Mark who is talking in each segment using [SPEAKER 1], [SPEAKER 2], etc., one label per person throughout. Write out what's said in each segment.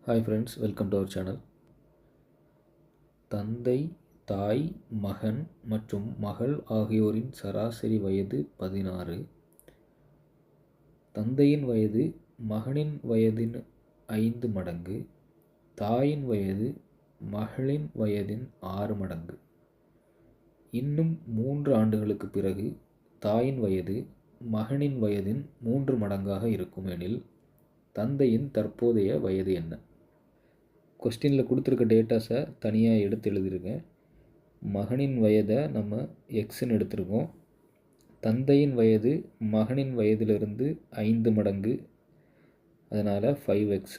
[SPEAKER 1] Hi friends, welcome to our channel. தந்தை, தாய், மகன் மற்றும் மகள் ஆகியோரின் சராசரி வயது 16. தந்தையின் வயது மகனின் வயதின் 5 மடங்கு, தாயின் வயது மகளின் வயதின் 6 மடங்கு. இன்னும் 3 ஆண்டுகளுக்கு பிறகு தாயின் வயது மகனின் வயதின் 3 மடங்காக இருக்கும் எனில் தந்தையின் தற்போதைய வயது என்ன? கொஸ்டினில் கொடுத்துருக்க டேட்டாஸை தனியாக எடுத்து எழுதியிருக்கேன். மகனின் வயதை நம்ம எக்ஸ்ன்னு எடுத்திருக்கோம். தந்தையின் வயது மகனின் வயதிலிருந்து 5 மடங்கு, அதனால் 5x.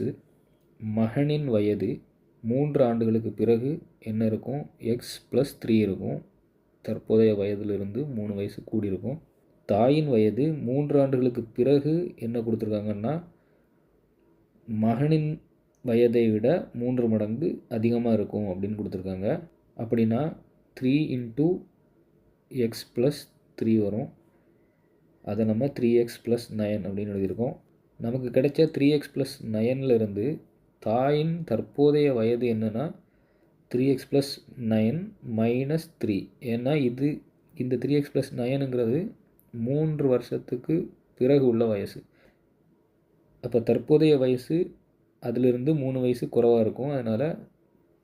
[SPEAKER 1] மகனின் வயது 3 ஆண்டுகளுக்கு பிறகு என்ன இருக்கும்? எக்ஸ் ப்ளஸ் 3 இருக்கும். தற்போதைய வயதிலிருந்து 3 வயசு கூடியிருக்கும். தாயின் வயது 3 ஆண்டுகளுக்கு பிறகு என்ன கொடுத்துருக்காங்கன்னா, மகனின் வயதை விட 3 மடங்கு அதிகமாக இருக்கும் அப்படின்னு கொடுத்துருக்காங்க. அப்படின்னா 3 × x + 3 வரும். அதை நம்ம 3x + 9 அப்படின்னு எழுதியிருக்கோம். நமக்கு கிடைச்ச 3x + 9லேருந்து தாயின் தற்போதைய வயது என்னென்னா 3x + 9 - 3. ஏன்னா இந்த 3x + 9ங்கிறது 3 வருஷத்துக்கு பிறகு உள்ள வயசு. அப்போ தற்போதைய வயசு அதிலிருந்து 3 வயசு குறைவாக இருக்கும். அதனால்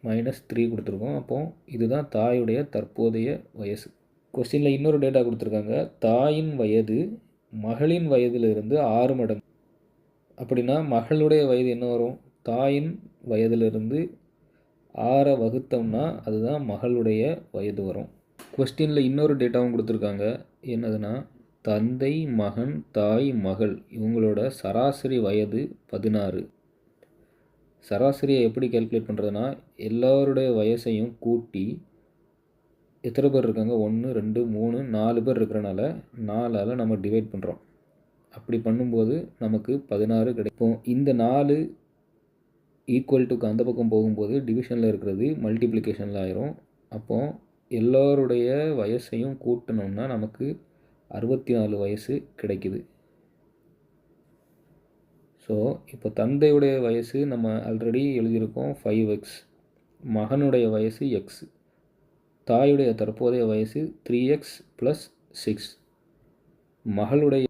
[SPEAKER 1] -3 கொடுத்துருக்கோம். அப்போது இதுதான் தாயுடைய தற்போதைய வயசு. கொஸ்டினில் இன்னொரு டேட்டா கொடுத்துருக்காங்க. தாயின் வயது மகளின் வயதிலிருந்து 6 மடங்கு. அப்படின்னா மகளுடைய வயது என்ன வரும்? தாயின் வயதிலிருந்து 6 வகுத்தோம்னா அதுதான் மகளுடைய வயது வரும். கொஸ்டினில் இன்னொரு டேட்டாவும் கொடுத்துருக்காங்க. என்னதுன்னா, தந்தை, மகன், தாய், மகள் இவங்களோட சராசரி வயது 16. சராசரியை எப்படி கால்குலேட் பண்ணுறதுனா, எல்லோருடைய வயசையும் கூட்டி எத்தனை பேர் இருக்காங்க? 1 2 3 4 பேர் இருக்கிறனால 4ஆல் நம்ம டிவைட் பண்ணுறோம். அப்படி பண்ணும்போது நமக்கு 16 கிடைக்கும். இந்த 4 ஈக்குவல் டுக்கு அந்த பக்கம் போகும்போது டிவிஷனில் இருக்கிறது மல்டிப்ளிகேஷனில் ஆயிரும். அப்போது எல்லோருடைய வயசையும் கூட்டினோம்னா நமக்கு 64 வயசு கிடைக்குது. ஸோ இப்போ தந்தையுடைய வயசு நம்ம ஆல்ரெடி எழுதியிருக்கோம் 5x, மகனுடைய வயசு x, தாயுடைய தற்போதைய வயசு 3x + 6, மகளுடைய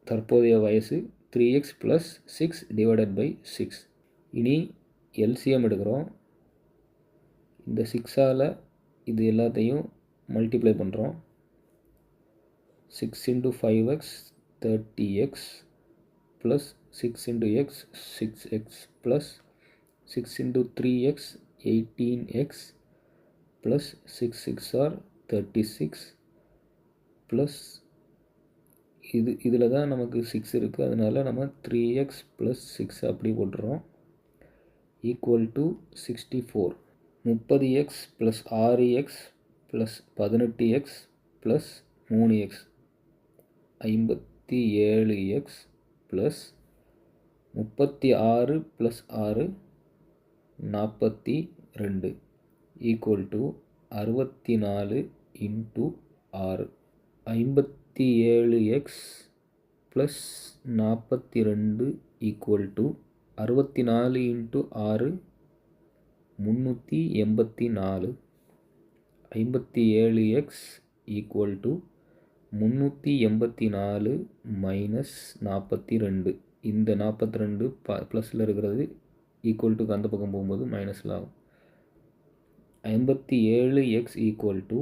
[SPEAKER 1] தற்போதைய வயசு 3x + 6 ÷ 6. இனி எல்சிஎம் எடுக்கிறோம். இந்த 6ஆல் இது எல்லாத்தையும் மல்டிப்ளை பண்ணுறோம். 6 × 5x 30x + 6 × x 6x + 6 × 3x 18x + 6 6 are 36 + இதில் தான் நமக்கு 6 இருக்குது. அதனால் நம்ம 3x + 6 அப்படி போட்டுறோம். Equal to 64. 30x + 6x + 18x + 3x 57x + 36 + 6 42 equal to 64 × 6. 57x + 42 equal to 64 × 6 384. 57x equal to 384 - 42. இந்த 42 ப்ளஸில் இருக்கிறது ஈக்குவல் டுக்கு அந்த பக்கம் போகும்போது மைனஸில் ஆகும். 57x equal to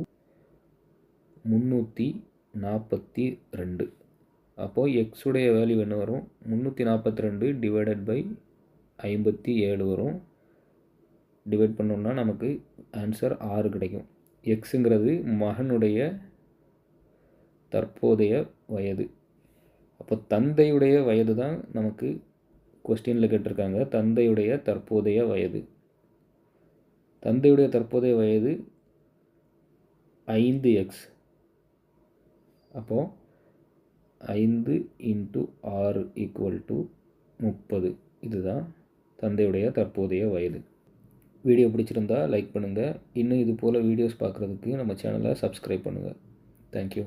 [SPEAKER 1] 342. அப்போது எக்ஸுடைய வேல்யூ என்ன வரும்? 342 ÷ 57 வரும். டிவைட் பண்ணோம்னா நமக்கு ஆன்சர் 6 கிடைக்கும். எக்ஸுங்கிறது மகனுடைய தற்போதைய வயது. அப்போ தந்தையுடைய வயது தான் நமக்கு கொஸ்டினில் கேட்டிருக்காங்க. தந்தையுடைய தற்போதைய வயது. தந்தையுடைய தற்போதைய வயது 5x. அப்போது 5 × 6 ஈக்குவல் டு 30. இதுதான் தந்தையுடைய தற்போதைய வயது. வீடியோ பிடிச்சிருந்தா லைக் பண்ணுங்கள். இன்னும் இது போல் வீடியோஸ் பார்க்குறதுக்கு நம்ம சேனலை சப்ஸ்கிரைப் பண்ணுங்கள். தேங்க்யூ.